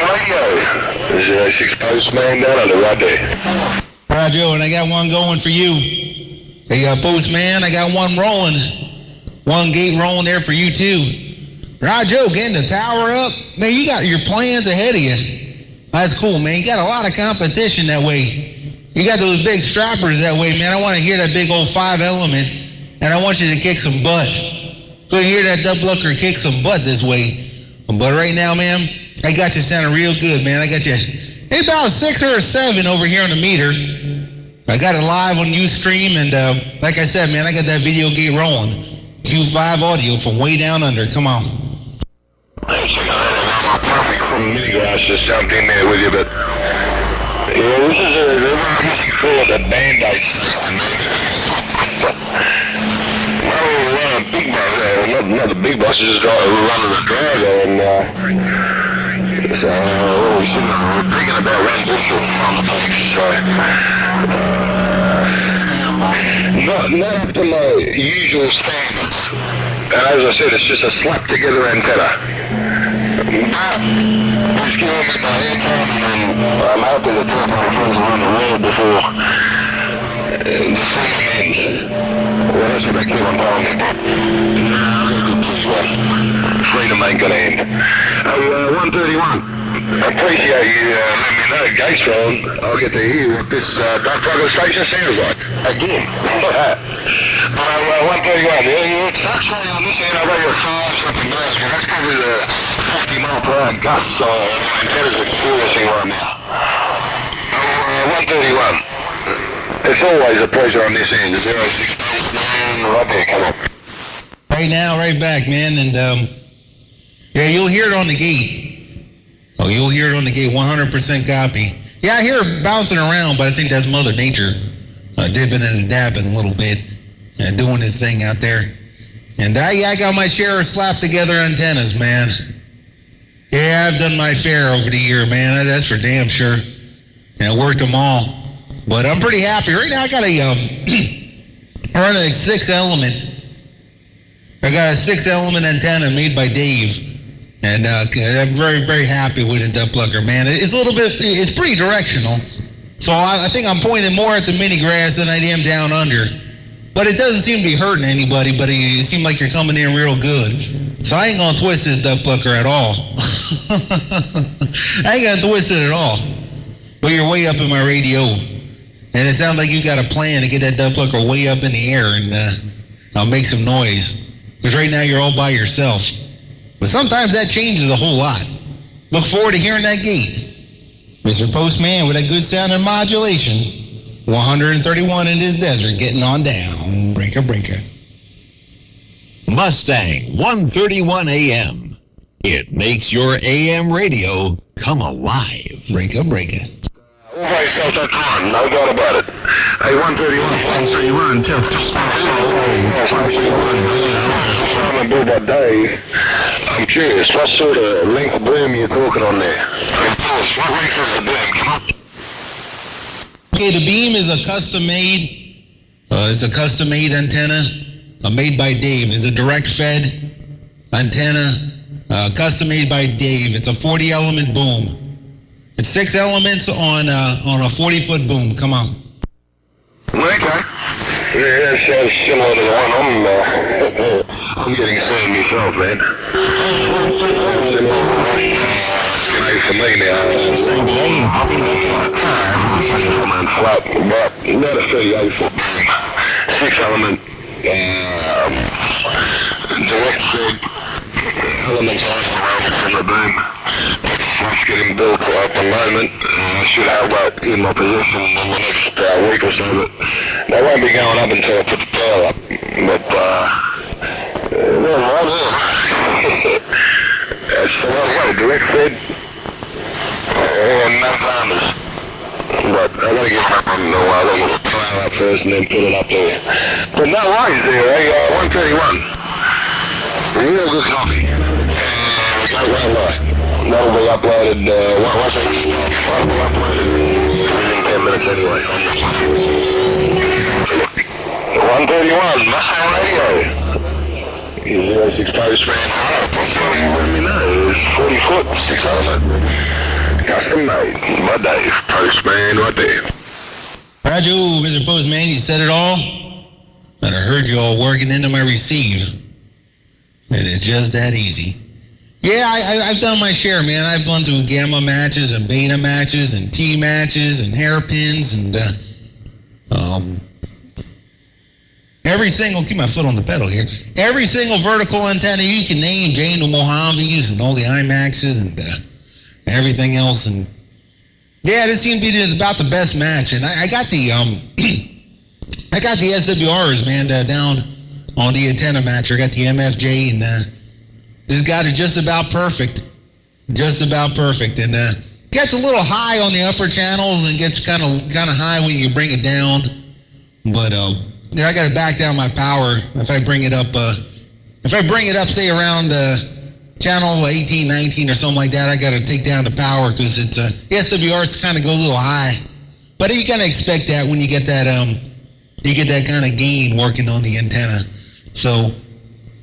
Radio. 06 Postman down under right there. Roger, and I got one going for you. Hey, Postman, I got one rolling. One gate rolling there for you, too. Roger, getting the tower up. Man, you got your plans ahead of you. That's cool, man. You got a lot of competition that way. You got those big strappers that way, man. I want to hear that big old 5 element, and I want you to kick some butt. Go hear that dub looker kick some butt this way. But right now, man, I got you sounding real good, man. I got you about 6 or 7 over here on the meter. I got it live on Ustream, and like I said, man, I got that video gate rolling. Q5 audio from way down under. Come on. Perfect from mini glass just jumped in there with you, but yeah, this is a easy call the Band-Aid system. Big boss, not the big boss, just running the driver, and so we're thinking about rendition on the place, so not up to my usual standards. And as I said, it's just a slap together antenna. Just giving me my airtime, and I'm hoping that my friends are on the road before the thing ends. Well, that's what I keep on telling me. Freedom ain't gonna end. 131. I appreciate you letting me know, Gates Ron. I'll get to hear what this Duck Rugger station sounds like. Again. 131. Yeah, it's actually on this end, I've got your 5 something miles, but that's probably the 50 mile per hour gust, so antenna's experiencing right now. 131. It's always a pleasure on this end. 06 right there, come on. Right now, right back, man, and yeah, you'll hear it on the gate. Oh, you'll hear it on the gate, 100% copy. Yeah, I hear it bouncing around, but I think that's Mother Nature dipping and dabbing a little bit, doing his thing out there. And I got my share of slap together antennas, man. Yeah, I've done my fair over the year, man. That's for damn sure. And I worked them all. But I'm pretty happy. Right now I got I run a 6 element. I got a 6 element antenna made by Dave. And I'm very, very happy with it, that plucker, man. It's a little bit, it's pretty directional. So I think I'm pointing more at the mini grass than I am down under. But it doesn't seem to be hurting anybody, but it seems like you're coming in real good. So I ain't gonna twist this duck plucker at all. I ain't gonna twist it at all. But you're way up in my radio. And it sounds like you got a plan to get that duck plucker way up in the air and I'll make some noise. Because right now you're all by yourself. But sometimes that changes a whole lot. Look forward to hearing that gate. Mr. Postman with a good sound and modulation. 131 in this desert, getting on down. Breaker, breaker. Mustang 131 AM. It makes your AM radio come alive. Breaker, breaker. Always felt that time, no doubt about it. Hey, 131, 131, tell Simon Bill by Dave. I'm curious, what sort of length of boom are you talking on there? What length is the boom? Come on. Okay, the beam is a custom-made. It's a custom-made antenna made by Dave. It's a direct-fed antenna, custom-made by Dave. It's a 40-element boom. It's 6 elements on a 40-foot boom. Come on. Okay. Yeah, that sounds similar to the one I'm getting seen myself, man. It's for me now. I'm flat, but not a 38-foot boom. 6 element, direct fed elements isolated from the boom. It's getting built at the moment. I should have that in my possession in the next week or so, but they won't be going up until I put the power up. But, well, right there. It's the one way, direct fed, and no farmers. But I gotta get up on the I gotta get the power up first and then put it up there. But no worries there, 131. Real good coffee. That'll be uploaded, once it's uploaded within 10 minutes anyway. 131, Mustang Radio. 06 Postman. Let me know. It's 40 foot, 6 element. custom made by Dave. Postman right there. Roger, Mr. Postman, you said it all. And I heard you all working into my receive. It is just that easy. Yeah, I've done my share, man. I've gone through gamma matches and beta matches and T matches and hairpins and every single, keep my foot on the pedal here, every single vertical antenna you can name, Jane the Mojaves and all the IMAXs and everything else. And yeah, this seemed to be about the best match. And I got the I got the SWRs, man, down on the antenna matcher. I got the MFJ and this got it just about perfect. Just about perfect. And gets a little high on the upper channels and gets kind of high when you bring it down. But yeah, I got to back down my power if I bring it up. Say around channel 18, 19 or something like that, I got to take down the power because it's the SWRs kind of go a little high. But you kind of expect that when you get that kind of gain working on the antenna. So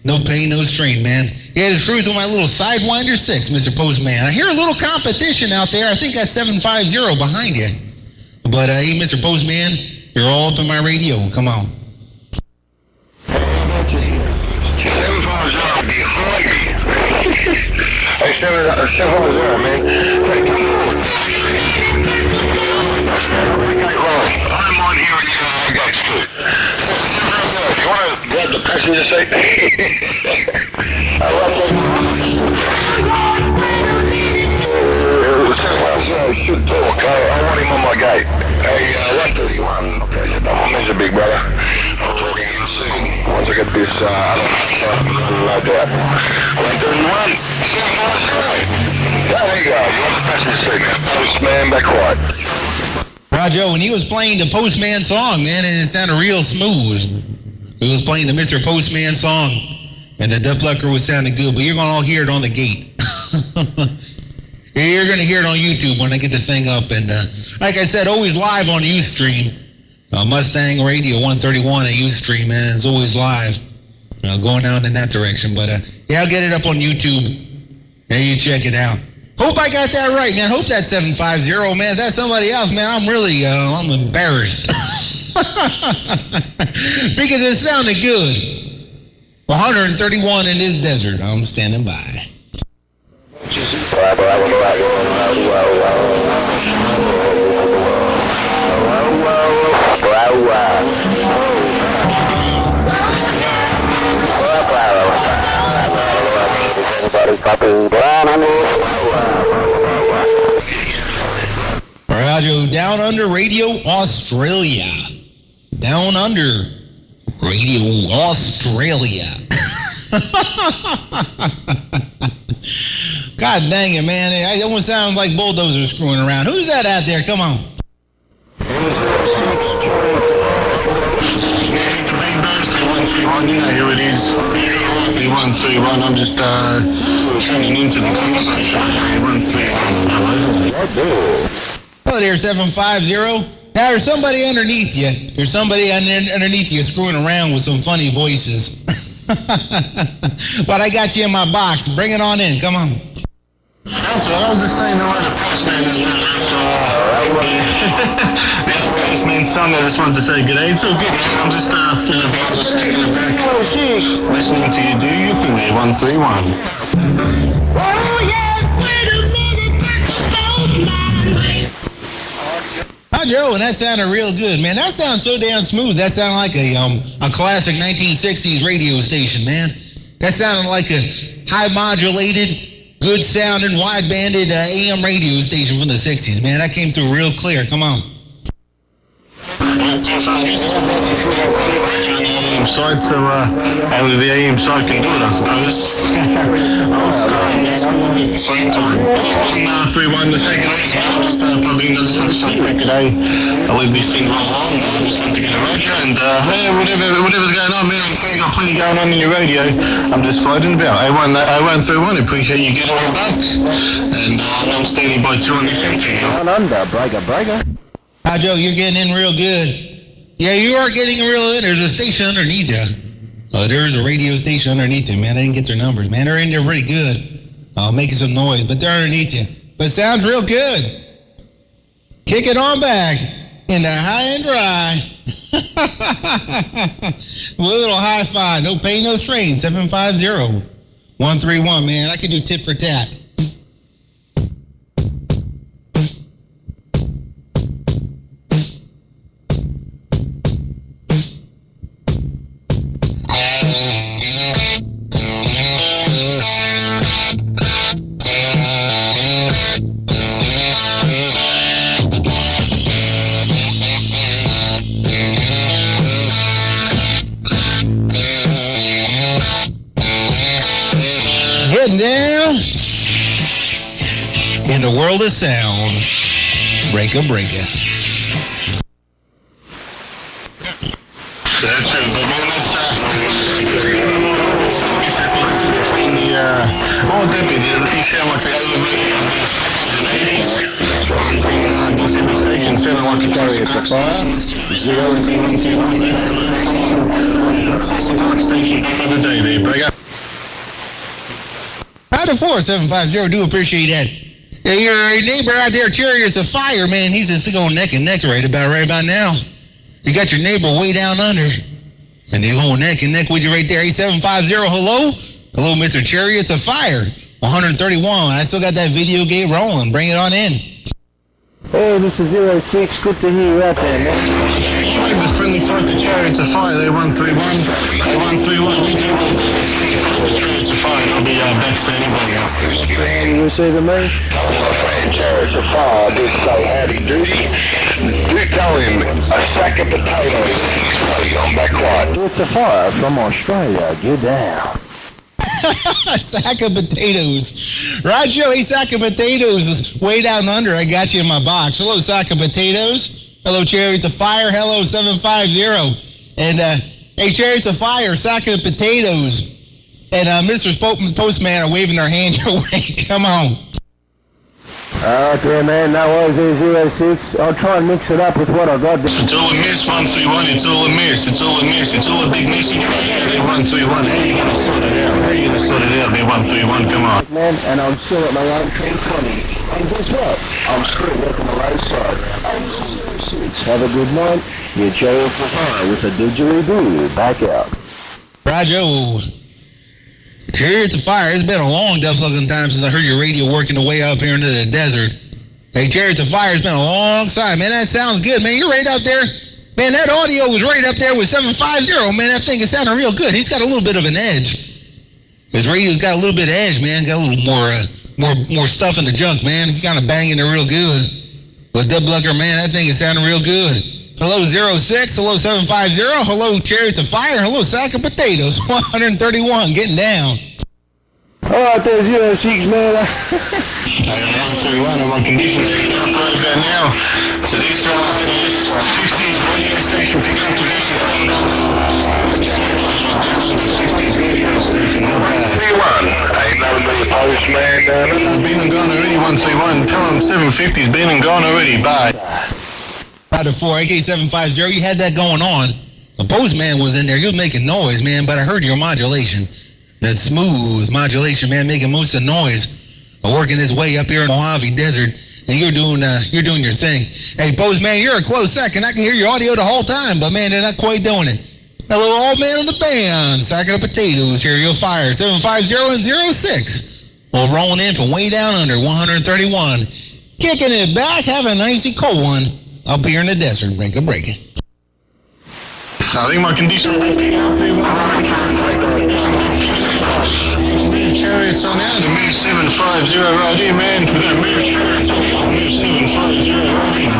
no pain, no strain, man. Yeah, just cruise with my little Sidewinder 6, Mr. Postman. I hear a little competition out there. I think that's 750 behind you. But hey, Mr. Postman, you're all up in my radio. Come on. 750 behind me. Hey, 750, man. Hey, come on. I'm on here with you guys too. You want to grab the passenger seat? I love that. I should talk. I want him on my gate. Hey, 131. Okay, Mr. Big Brother. I'll talk to you soon. Once I get this, like that. 131. There you go. You want the passenger seat now? Postman, back quiet. Roger, when he was playing the Postman song, man, and it sounded real smooth. He was playing the Mr. Postman song, and the Dupplucker was sounding good, but you're going to all hear it on the gate. You're going to hear it on YouTube when I get the thing up. And like I said, always live on Ustream. Mustang Radio 131 at Ustream, man. It's always live. Going out in that direction. But yeah, I'll get it up on YouTube. And you check it out. Hope I got that right, man. Hope that's 750, man. If that's somebody else, man, I'm really, I'm embarrassed. Because it sounded good. 131 in this desert. I'm standing by. Radio Down Under Radio Australia. Down Under Radio Australia. God dang it, man. It almost sounds like bulldozers screwing around. Who's that out there? Come on. Yeah, here it is. B131. I'm just tuning into the conversation. Oh, there's 750. Now, there's somebody underneath you. There's somebody underneath you screwing around with some funny voices. But I got you in my box. Bring it on in. Come on. That's what I was just saying. The Postman is the Postman song. I just wanted to say good day. It's so good. I'm just taking it back. Listening to you do your thing there, 131. Oh, yes, wait a minute. Hi, Joe, and that sounded real good, man. That sounds so damn smooth. That sounded like a classic 1960s radio station, man. That sounded like a high modulated, good sounding, wide banded AM radio station from the 60s, man. That came through real clear. Come on. Side, so only the AM side can do it, I suppose. Same time. 3-1 the second I'm just probably going to start back today. I leave this thing along. I just want to get a radio and whatever's going on, man. I'm saying I've got plenty going on in your radio. I'm just floating about. A131, appreciate you getting on back. And I'm standing by 217. Down under, bragger. Hi, Joe, you're getting in real good. Yeah, you are getting real in. There's a station underneath you. There's a radio station underneath you, man. I didn't get their numbers, man. They're in there pretty good. Making some noise, but they're underneath you. but sounds real good. Kick it on back into high and dry. With a little high five. No pain, no strain. 750-131, man. I can do tit for tat. Getting down in the world of sound. Breaker. That's it, but man, that's deputy, he sound like the other station sounded like a carrier for fire. 0 station the day there, breaker. 524-750, do appreciate that. Yeah, your neighbor out there, Chariots of Fire, man, he's just going neck and neck right about now. You got your neighbor way down under, and they're going neck and neck with you right there. 8750, hello? Hello, Mr. Chariots of Fire, 131. I still got that video game rolling. Bring it on in. Hey, this is 06. Good to hear you out there, man. The friendly fight to Chariots of Fire, they 131. They 131. We do Chariots of Fire, I'll be back standing by now. You say to me? Chariots of Fire did say howdy doody. Do tell him a sack of potatoes. I'm back quiet. It's a fire from Australia. Get down. A sack of potatoes. Roger, a sack of potatoes is way down under. I got you in my box. Hello, sack of potatoes. Hello, Chariots of Fire. Hello, 750. And, hey, Chariots of Fire, sack of potatoes. And Mr. Postman are waving their hand your way. Come on. Okay, man. No worries there, 06. I'll try and mix it up with what I got. It's all a miss, 131. It's all a miss. It's all a miss. It's all a big message right here. They're 131. How are you going to sort it out? How are you going to sort it out? They're 131. Come on. Man, and I'm still at my own 1020. And guess what? I'm still working the low side. I'm 06. Have a good night. You're Joe for Fire with a didgeridoo. Back out. Roger. Chariots of Fire, it's been a long fucking time since I heard your radio working the way up here into the desert. Hey, Chariots of Fire, it's been a long time. Man, that sounds good, man. You're right out there. Man, that audio was right up there with 750. Man, that thing is sounding real good. He's got a little bit of an edge. His radio's got a little bit of edge, man. Got a little more stuff in the junk, man. He's kind of banging it real good. But Dub Lucker, man, that thing is sounding real good. Hello, 06. Hello, 750. Hello, Chariots of Fire. Hello, sack of potatoes. 131, getting down. All right, there's 06, man. Hey, I'm 131 and my conditions are up right about now. So this 50s radio station pick up Ain't no me Postman down there. been and gone already, 131. Tell them 750's been and gone already. Bye. 524, AK750, you had that going on. The Postman was in there. He was making noise, man, but I heard your modulation. That smooth modulation, man, making most of the noise. Working his way up here in the Mojave Desert, and you're doing your thing. Hey, Postman, you're a close second. I can hear your audio the whole time, but, man, they're not quite doing it. Hello, old man on the band. Sack of potatoes, Cheerio Fire, 750 and 06. Well, rolling in from way down under, 131. Kicking it back, having a nicey cold one. Up here in the desert, breaking. I think my condition will be up there. Chariots on out to move 750 right here, man. We're going to move Chariots on out, move 750 right here.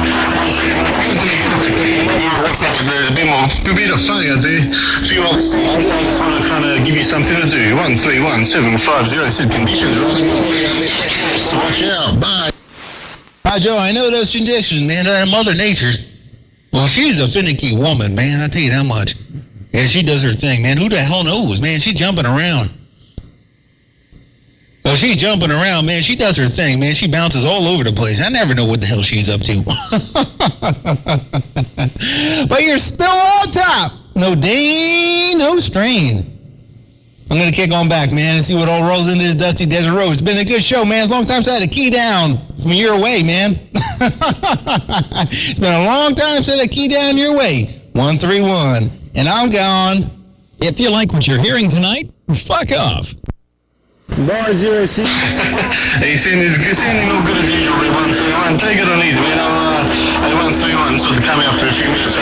A bit of fun out there. I just want to kind of give you something to do. 131 750 said conditions. Watch out. Bye. Hi, Joe. I know those conditions, man. Mother Nature. Well, she's a finicky woman, man. I tell you that much. Yeah, she does her thing, man. Who the hell knows, man? She's jumping around. Well, she's jumping around, man. She does her thing, man. She bounces all over the place. I never know what the hell she's up to. But you're still on top. No strain. I'm going to kick on back, man, and see what all rolls into this dusty desert road. It's been a good show, man. It's a long time since I had a key down from your way, man. It's been a long time since I had a key down your way. 131. And I'm gone. If you like what you're hearing tonight, fuck off. Bar 06. Hey, seeing no good as usual, 131. Take it on easy, man. I 131, so to come out for a few minutes.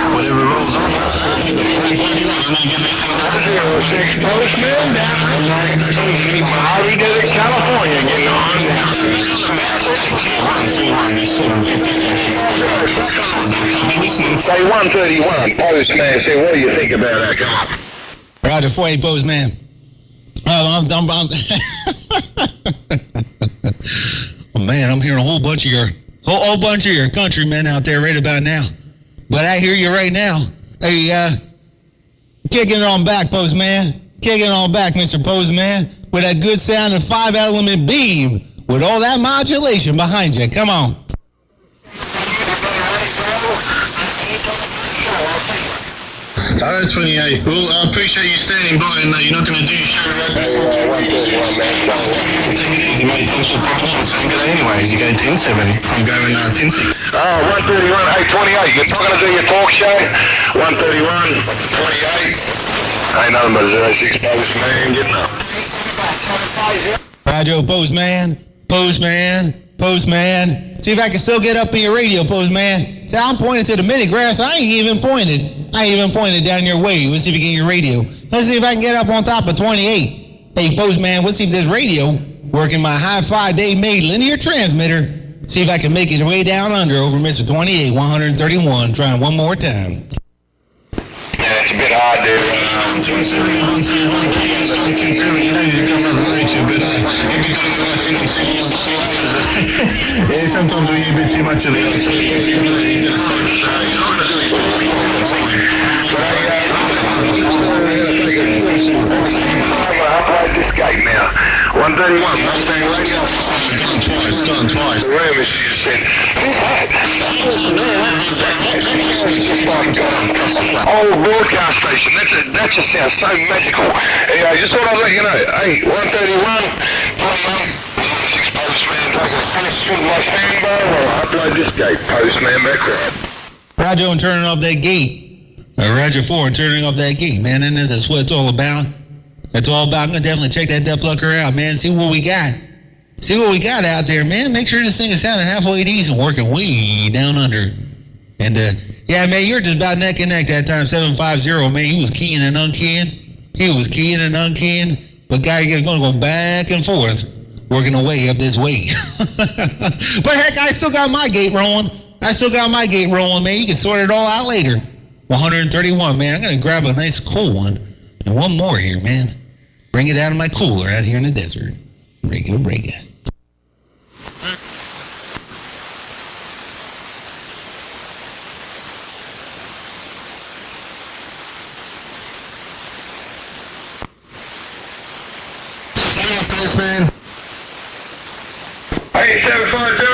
Whatever rolls on. Postman down Harvey Desert, California, getting on down. Say 131, Postman, say what do you think about that? Come on. Roger, 48 Postman. Oh, oh, man, I'm hearing a whole bunch of your countrymen out there right about now. But I hear you right now. Hey, kicking it on back, Postman. Kicking it on back, Mr. Postman, with that good sounding 5-element beam with all that modulation behind you. Come on. Alright, 28. Well, I appreciate you standing by, and you're not going to do your show right anyway. You go 10-7. I'm going 10-6. Oh, 131, hey, 28. You're not going to do your talk show? 131, 28. Ain't nothing but a 06 Postman getting up. Roger, Postman. See if I can still get up in your radio, Postman. See, I'm pointing to the mini grass. I ain't even pointed down your way. Let's see if you get your radio. Let's see if I can get up on top of 28. Hey, Postman, let's see if this radio working my hi-fi day-made linear transmitter. See if I can make it way down under over Mr. 28, 131. Trying one more time. Yeah, it's a bit hard there. Yeah, sometimes we eat a bit too much of the other two. Upload this gate now. 131, Mustang Radio. Gone twice. The room is just said, who's that? Old broadcast station. That just sounds so magical. Anyway, just thought I'd let you know. Hey, 131, Postman, 6 Postman, take a finish with my standby while I upload this gate. Postman background. Roger, and turning off that gate. Roger 4, and turning off that gate, man. And that's what it's all about. That's all about. I'm going to definitely check that ducklucker out, man. See what we got. See what we got out there, man. Make sure this thing is sounding halfway decent, working way down under. And, yeah, man, you're just about neck and neck that time. 750, man. He was keying and unkeying. But guy is going to go back and forth, working away up this way. But, heck, I still got my gate rolling. Man. You can sort it all out later. 131, man. I'm going to grab a nice cool one. And one more here, man. Bring it out of my cooler out here in the desert. Break it. Postman. Hey, 750.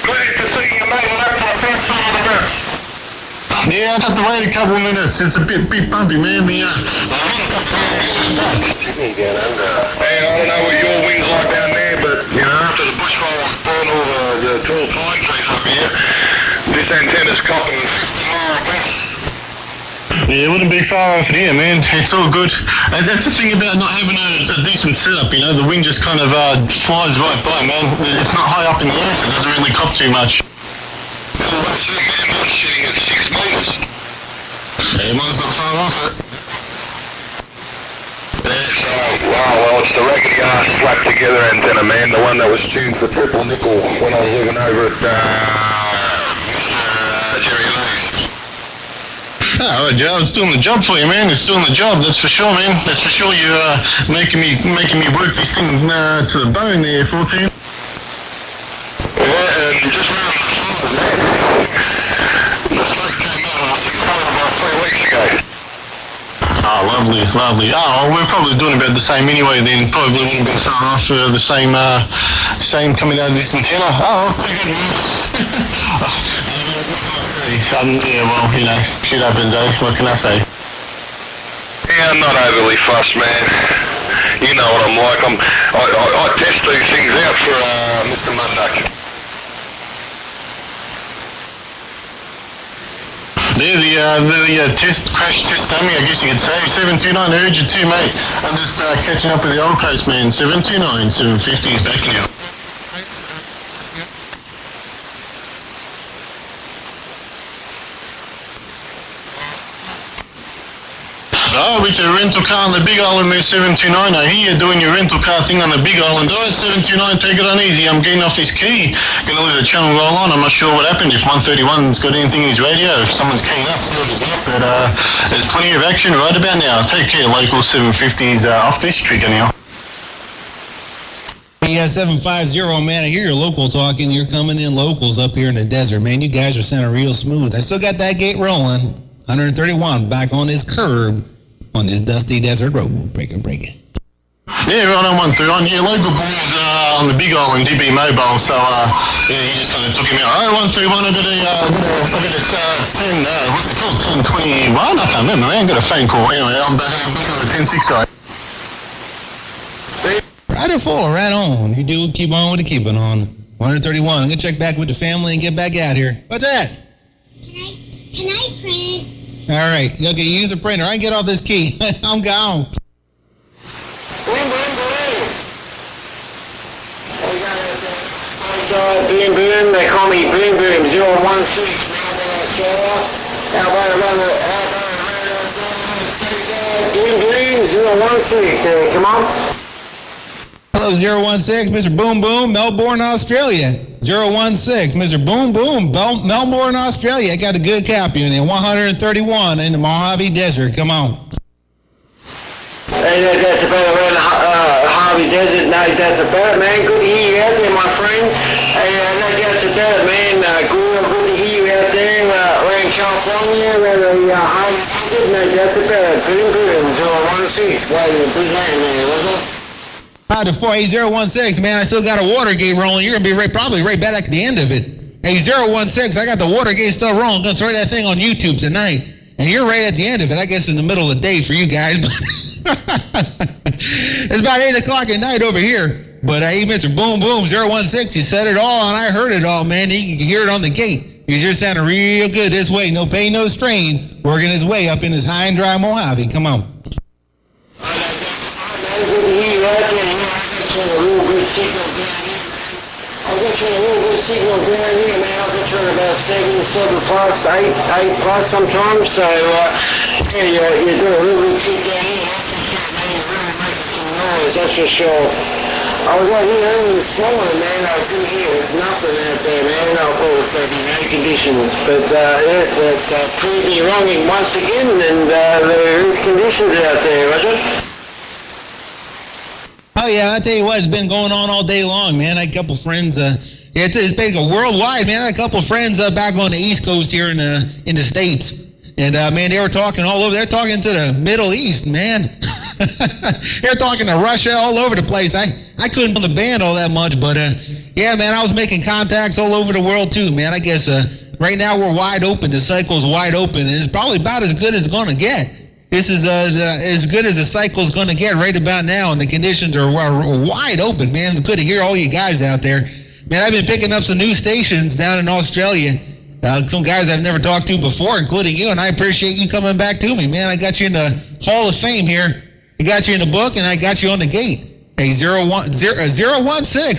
Glad to see you made it up to the first side of the bus. Yeah, I have to wait a couple of minutes. It's a bit bumpy, man. Hey, I don't know what your wind's like down there, but, you know, after the bushfires burn all the tall pine trees up here, this antenna's copping Yeah, it wouldn't be far off here, man. It's all good. And that's the thing about not having a decent setup, you know. The wind just kind of flies right by, man. It's not high up in the air, so it doesn't really cop too much. I'm sitting at 6 meters. Yeah, mine's not far off it. So, well, it's the raggedy ass slapped together antenna, man. The one that was tuned for triple nickel when I was looking over at Mr. Jerry Lee's. Oh, Joe, it's doing the job for you, man. It's doing the job, that's for sure, man. That's for sure. You're making me work this thing to the bone there, 14. Yeah, and just round the side, man. The smoke came out and I was exploded about 3 weeks ago. Oh, lovely. Oh, we're probably doing about the same anyway then. Probably wouldn't be far off the same coming out of this antenna. Oh, pretty good, man. Yeah, well, you know, shit happens, eh? What can I say? Yeah, Yeah, I'm not overly fussed, man. You know what I'm like. I test these things out for Mr. Munduck. They're the crash test dummy, I guess you could say. 729, I heard you too, mate. I'm just catching up with the old Postman. 729, 750 is back now. Oh, with the rental car on the Big Island there, 729. I hear you're doing your rental car thing on the Big Island. All right, 729, take it on easy. I'm getting off this key. Gonna let the channel roll on. I'm not sure what happened, if 131's got anything in his radio, if someone's keying up, feels not. But there's plenty of action right about now. Take care, local 750's off this trigger now. Yeah, 750, man. I hear your local talking. You're coming in locals up here in the desert, man. You guys are sounding real smooth. I still got that gate rolling. 131 back on his curb. On this dusty desert road. Break it. Yeah, right on 131. Yeah, local boys on the Big Island, DB Mobile. So, yeah, he just kind of took him out. Oh, 131, I got a 10, what's it called? 1021? I can't remember, man. Got a phone call. Anyway, I'm back on the 10-6 side. Right or full, right on. You do keep on with the keeping on. 131. I'm going to check back with the family and get back out here. What's that? Can I print? All right. Okay, use the printer. I get off this key. I'm gone. Boom Boom, they call me Boom Boom 016. Boom Boom 016. Come on. Hello, 016, Mr. Boom Boom, Melbourne, Australia. 016, Mr. Boom Boom, Melbourne, Australia. I got a good copy in there. 131 in the Mojave Desert. Come on. Hey, that's about around the Mojave Desert. No, that's about it, man. Good to hear you out there, my friend. Hey, that's about it, man. Good to hear you out there around California, around the Mojave Desert. No, that's about it. Boom Boom 016. Wait a big hand there, was it? Hi to 48016, man. I still got a Watergate rolling. You're going to be probably right back at the end of it. Hey, 016, I got the Watergate still rolling. I'm going to throw that thing on YouTube tonight. And you're right at the end of it. I guess in the middle of the day for you guys. It's about 8 o'clock at night over here. But hey, Mr. Boom Boom 016, he said it all and I heard it all, man. You can hear it on the gate. He's just sounding real good this way. No pain, no strain. Working his way up in his high and dry Mojave. Come on. Good to hear you out there. A real good signal down here. I'll get you a real good signal down here, man. I'll get you about 7 plus, 8 plus sometimes. So, yeah, you're doing a real good thing down here. That's for sure, man. You're really making some noise, that's for sure. I was out here early this morning, man. I couldn't hear nothing out there, man. I thought it was going to be no conditions. But, that proved me wrong once again, and there is conditions out there, Roger. Oh, yeah, I tell you what, it's been going on all day long, man. I had a couple friends, it's been worldwide, man. I had a couple friends back on the East Coast here in the States. And, man, they were talking all over. They're talking to the Middle East, man. They're talking to Russia all over the place. I couldn't put the band all that much, but, yeah, man, I was making contacts all over the world, too, man. I guess right now we're wide open. The cycle's wide open, and it's probably about as good as it's going to get. This is as good as the cycle's going to get right about now, and the conditions are wide open, man. It's good to hear all you guys out there. Man, I've been picking up some new stations down in Australia. Some guys I've never talked to before, including you, and I appreciate you coming back to me, man. I got you in the Hall of Fame here. I got you in the book, and I got you on the gate. Hey, 016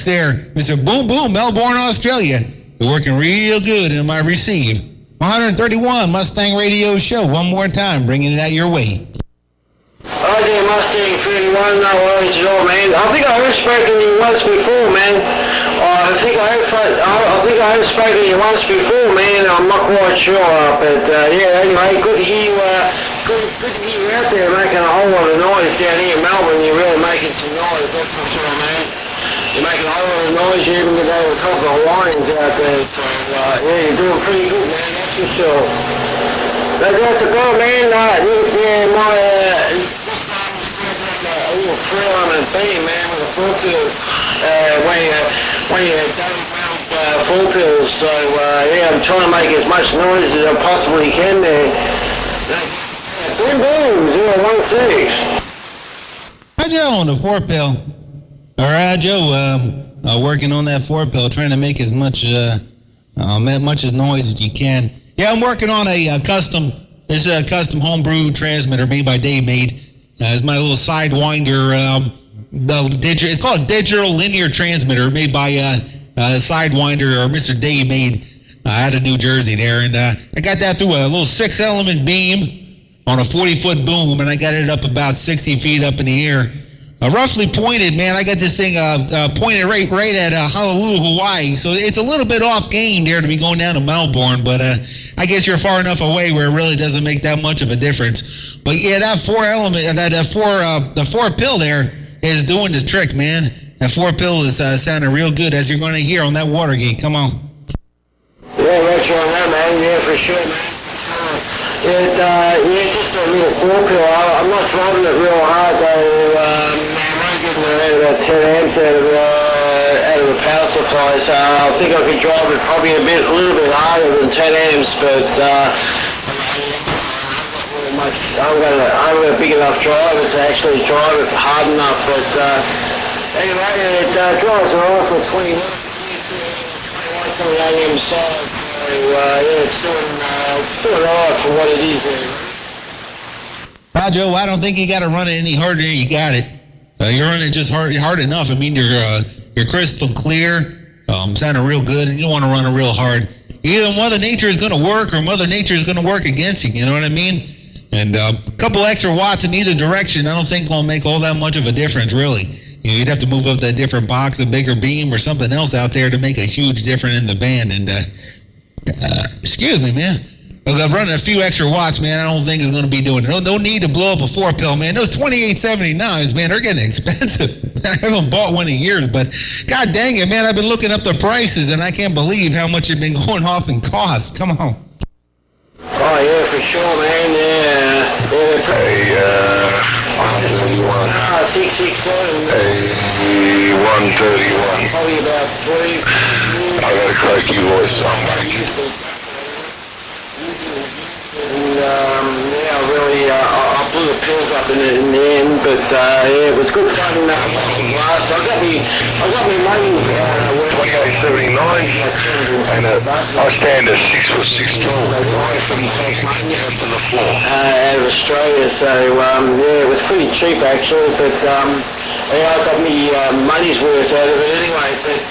there, Mr. Boom Boom, Melbourne, Australia. You're working real good in my receive. 131 Mustang Radio Show. One more time, bringing it out your way. Oh, dear Mustang 31, no worries at all, man. I think I have spoken to you once before, man. I think I have spoken to you once before, man. I'm not quite sure, but yeah. Anyway, good to hear you. Good to hear you out there making a whole lot of noise down here in Melbourne. You're really making some noise, that's for sure, man. You're making a whole lot of noise. You even get over the top of the lines out there. So yeah, you're doing pretty good, man. That's for sure. That's about, man. Yeah, my a little thrill on a beam, man, with a full pill. When you don't full pills. So yeah, I'm trying to make as much noise as I possibly can there. Boom boom 016. Hi Joe on the 4-pill. All right, Joe. Working on that 4-pill, trying to make as much noise as you can. Yeah, I'm working on a custom homebrew transmitter made by Dave Made. It's my little Sidewinder. It's called a digital linear transmitter made by Sidewinder or Mr. Dave Made out of New Jersey there, and I got that through a little 6-element beam on a 40-foot boom, and I got it up about 60 feet up in the air. Roughly pointed, man. I got this thing pointed right at Honolulu, Hawaii. So it's a little bit off game there to be going down to Melbourne, but I guess you're far enough away where it really doesn't make that much of a difference. But yeah, that 4-element, the 4-pill there is doing the trick, man. That 4-pill is sounding real good, as you're going to hear on that Watergate. Come on. Yeah, right on that, man. Yeah, for sure, man. Just a little 4-pill. I'm not driving it real hard, though. I'm getting around about 10 amps out of the power supply, so I think I could drive it probably a little bit harder than 10 amps, but I haven't got a big enough driver to actually drive it hard enough, but anyway, it drives around for 20 minutes. It's on the AM side. So, it's doing alright for what it is there. Well, Joe, I don't think you got to run it any harder than you got it. You're running it just hard enough. I mean, you're crystal clear, sounding real good, and you don't want to run it real hard. Either Mother Nature is going to work or Mother Nature is going to work against you, you know what I mean? And a couple extra watts in either direction, I don't think will make all that much of a difference, really. You know, you'd have to move up that different box, a bigger beam, or something else out there to make a huge difference in the band. And excuse me, man. Running a few extra watts, man, I don't think is going to be doing it. No need to blow up a 4-pill, man. Those 2879s, man, they're getting expensive. I haven't bought one in years, but god dang it, man, I've been looking up the prices, and I can't believe how much it's been going off in costs. Come on. Oh, yeah, for sure, man, yeah. Hey, 131. 667. Hey, 131. Probably about 3. I got a croaky voice, so I'm like... I blew the pills up in the end, but it was good fun. I got me money. 2879, and I stand at 6'6" tall, right from the floor. Out of Australia, so it was pretty cheap actually, but I got me money's worth out of it anyway. But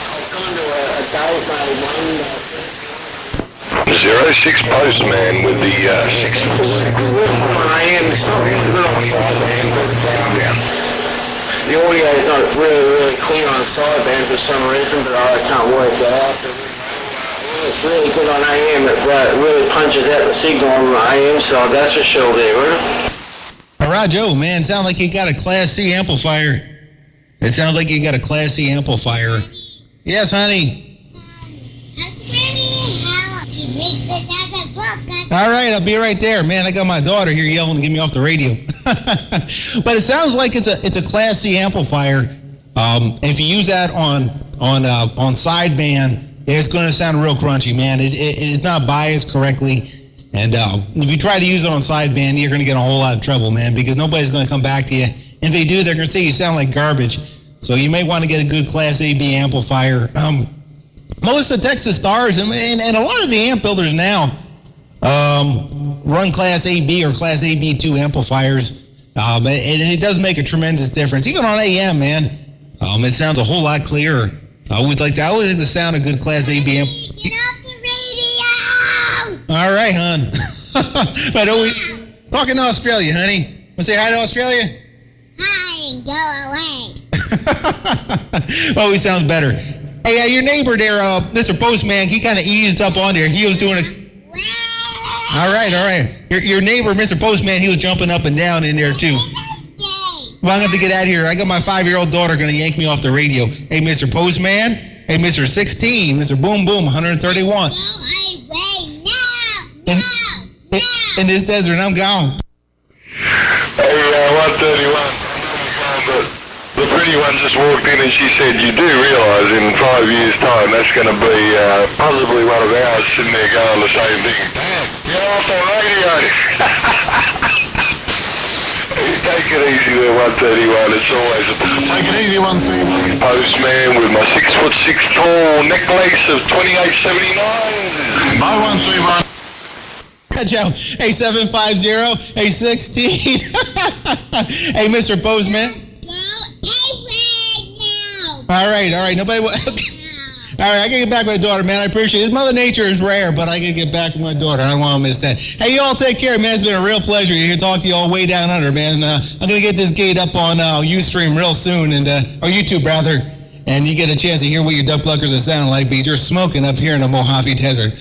I've gone to a Dave Made one. 06 Postman with the 6 I am sorry, the audio is not really clear on sideband for some reason, but I can't work that out. It's really good on AM. It really punches out the signal on the AM side. That's for sure there, right? All right, Joe, man, sounds like you got a Class C amplifier. It sounds like you got a Class C amplifier. Yes, honey. I was ready how to make this as a book. All right, I'll be right there, man. I got my daughter here yelling to get me off the radio. But it sounds like it's a Class C amplifier. If you use that on sideband, it's going to sound real crunchy, man. It's not biased correctly. And if you try to use it on sideband, you're going to get a whole lot of trouble, man, because nobody's going to come back to you. And if they do, they're going to say you sound like garbage. So you may want to get a good Class AB amplifier. Most of the Texas Stars and a lot of the amp builders now run Class AB or Class AB2 amplifiers. And it does make a tremendous difference. Even on AM, man, it sounds a whole lot clearer. I always like the sound of good Class AB amp. Get off the radio! All right, hon. But talking to Australia, honey. Want to say hi to Australia? Hi and go away. Oh, he sounds better. Hey, your neighbor there, Mr. Postman, he kind of eased up on there. He was doing All right. Your neighbor, Mr. Postman, he was jumping up and down in there, too. Well, I'm going to have to get out of here. I got my 5-year-old daughter going to yank me off the radio. Hey, Mr. Postman. Hey, Mr. 16. Mr. Boom Boom, 131. Go away now! In this desert, I'm gone. Hey, 131. The pretty one just walked in and she said, you do realise in 5 years' time that's going to be possibly one of ours sitting there going the same thing. You're off the radio. Take it easy there, 131. It's always a Take it easy, 131. Postman with my 6'6" tall necklace of 2879. Bye, 131. Joe, hey, 750, hey, 16. Hey, Mr. Postman. All right. Nobody. All right, I gotta get back with my daughter, man. I appreciate it. Mother Nature is rare, but I gotta get back with my daughter. I don't want to miss that. Hey, y'all take care, man. It's been a real pleasure to talk to you all way down under, man. I'm gonna get this gate up on Ustream real soon, and or YouTube rather, and you get a chance to hear what your duck pluckers are sounding like because you're smoking up here in the Mojave Desert.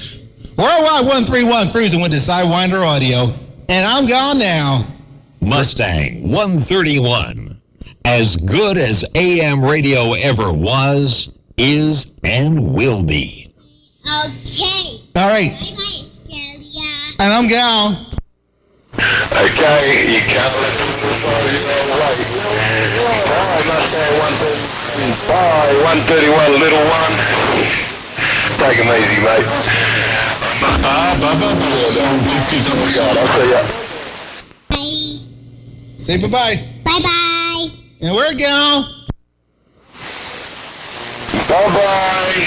Worldwide 131 cruising with the Sidewinder Audio, and I'm gone now. Mustang 131. As good as AM radio ever was, is, and will be. Okay. All right. Bye-bye, Australia. And I'm gone. Okay, you can't let them wait. Bye, Mustang 131. Bye, 131, little one. Take 'em easy, mate. Bye. God, I'll see ya. Bye. Say bye-bye. Bye-bye. And we're gone. Bye-bye.